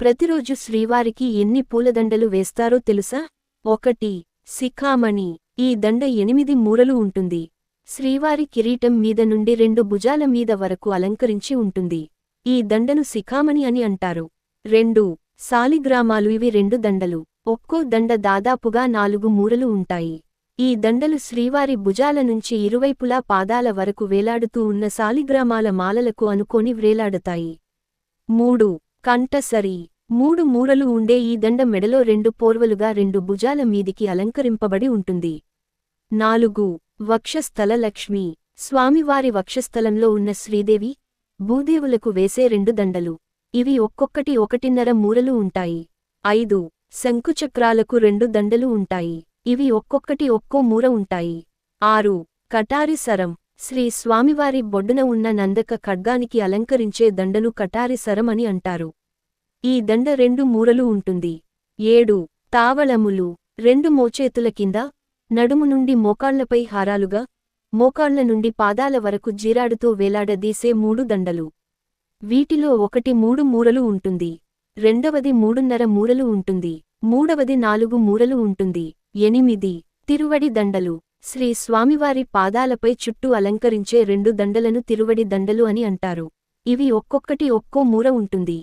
ప్రతిరోజు శ్రీవారికి ఎన్ని పూలదండలు వేస్తారో తెలుసా? 1. శిఖామణి. ఈ దండ 8 మూరలు ఉంటుంది. శ్రీవారి కిరీటం మీద నుండి 2 భుజాల మీద వరకు అలంకరించి ఉంటుంది. ఈ దండను శిఖామణి అని అంటారు. 2. సాలిగ్రామాలు. ఇవి 2 దండలు. ఒక్కో దండ దాదాపుగా 4 మూరలు ఉంటాయి. ఈ దండలు శ్రీవారి భుజాల నుంచి ఇరువైపులా పాదాల వరకు వేలాడుతూ ఉన్న సాలిగ్రామాల మాలలకు అనుకోని వ్రేలాడతాయి. 3. కంఠసరి. 3 మూరలు ఉండే ఈ దండ మెడలో 2 పోర్వలుగా 2 భుజాల మీదికి అలంకరింపబడి ఉంటుంది. 4. వక్షస్థల లక్ష్మి. స్వామివారి వక్షస్థలంలో ఉన్న శ్రీదేవి, భూదేవులకు వేసే 2 దండలు. ఇవి ఒక్కొక్కటి 1.5 మూరలు ఉంటాయి. 5. శంకుచక్రాలకు 2 దండలు ఉంటాయి. ఇవి ఒక్కొక్కటి ఒక్కో మూర ఉంటాయి. 6. కటారి సరం. శ్రీ స్వామివారి బొడ్డున ఉన్న నందక ఖడ్గానికి అలంకరించే దండను కటారి సరం అని అంటారు. ఈ దండ 2 మూరలు ఉంటుంది. 7. తావళములు. 2 మోచేతుల కింద, నడుము నుండి మోకాళ్లపై హారాలుగా, మోకాళ్ల నుండి పాదాల వరకు జీరాడుతో వేలాడదీసే 3 దండలు. వీటిలో ఒకటి 3 మూరలు ఉంటుంది. రెండవది 3.5 మూరలు ఉంటుంది. మూడవది 4 మూరలు ఉంటుంది. 8. తిరువడి దండలు. శ్రీ స్వామివారి పాదాలపై చుట్టూ అలంకరించే 2 దండలను తిరువడి దండలు అని అంటారు. ఇవి ఒక్కొక్కటి ఒక్కో మూర ఉంటుంది.